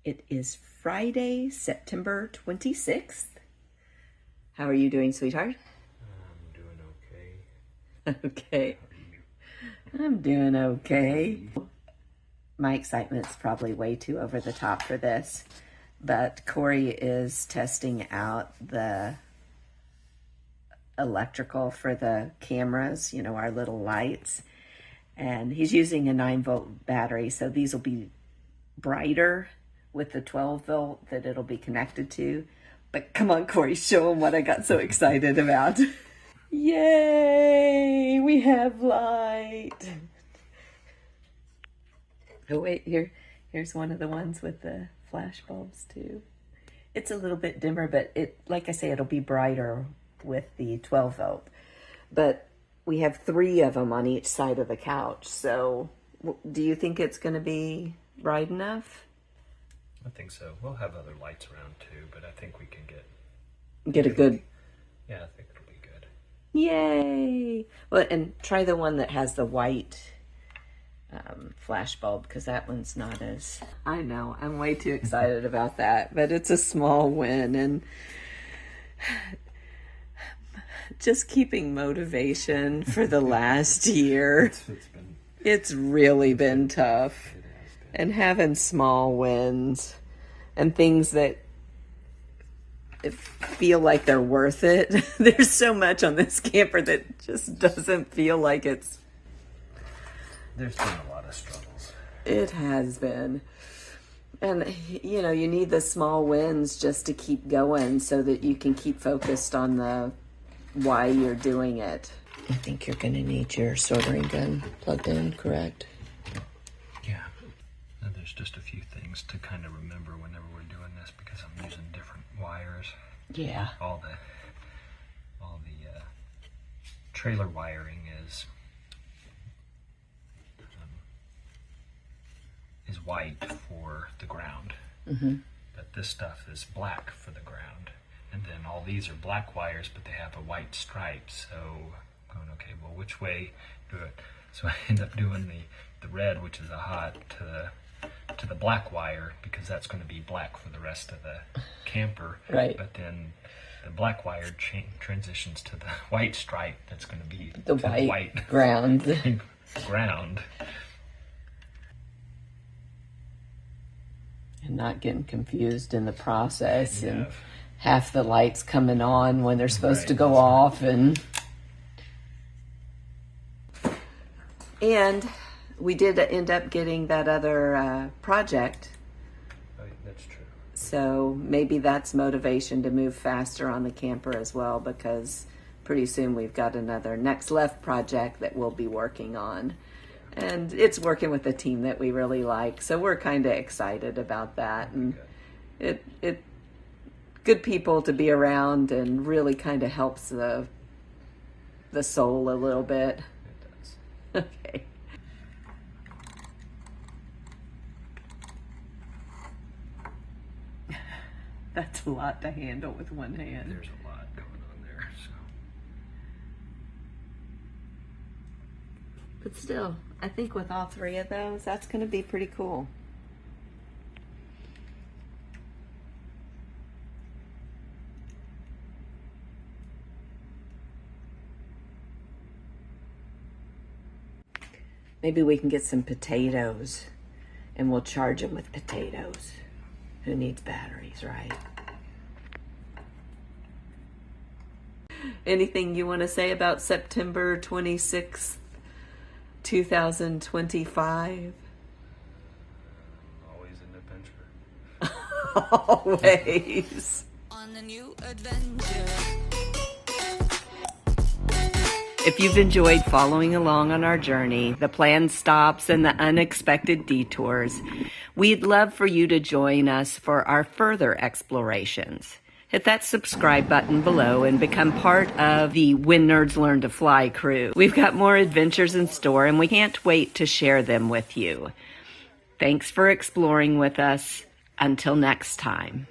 It is Friday, September 26th. How are you doing, sweetheart? I'm doing okay. Okay. I'm doing okay. My excitement's probably way too over the top for this, but Corey is testing out the electrical for the cameras, you know, our little lights, and he's using a 9-volt battery, so these will be brighter with the 12-volt that it'll be connected to. But come on, Corey, show him what I got so excited about. Yay, we have light. Oh wait, here's one of the ones with the flash bulbs too. It's a little bit dimmer, but like I say, it'll be brighter with the 12-volt. But we have 3 of them on each side of the couch. So do you think it's going to be bright enough? I think so. We'll have other lights around too, but I think we can Get a good... Yeah, I think it'll be good. Yay! Well, and try the one that has the white flash bulb, because that one's not as... I know, I'm way too excited about that, but it's a small win, and just keeping motivation for the last year. It's really been tough. And having small wins and things that feel like they're worth it. There's so much on this camper that just doesn't feel like it's... There's been a lot of struggles. It has been. And, you know, you need the small wins just to keep going so that you can keep focused on the why you're doing it. I think you're going to need your soldering gun plugged in, correct? Yeah. And there's just a few things to kind of remember whenever we're doing this, because I'm using different wires. Yeah. All the trailer wiring is white for the ground, but this stuff is black for the ground. And then all these are black wires, but they have a white stripe. So I'm going, okay, well, which way do it? So I end up doing the red, which is a hot, to the black wire, because that's going to be black for the rest of the camper. Right. But then the black wire transitions to the white stripe. That's going to be the white ground. ground. And not getting confused in the process, and half the lights coming on when they're supposed to go off, and we did end up getting that other project. Oh, that's true. So maybe that's motivation to move faster on the camper as well, because pretty soon we've got another next left project that we'll be working on. And it's working with a team that we really like, so we're kind of excited about that. And it good people to be around, and really kind of helps the soul a little bit. It does. Okay. That's a lot to handle with one hand. There's a lot going on there. So. But still, I think with all 3 of those, that's going to be pretty cool. Maybe we can get some potatoes, and we'll charge them with potatoes. Who needs batteries, right? Anything you want to say about September 26th, 2025? Always an adventure. Always. On a new adventure. If you've enjoyed following along on our journey, the planned stops and the unexpected detours, we'd love for you to join us for our further explorations. Hit that subscribe button below and become part of the When Nerds Learn to Fly crew. We've got more adventures in store, and we can't wait to share them with you. Thanks for exploring with us. Until next time.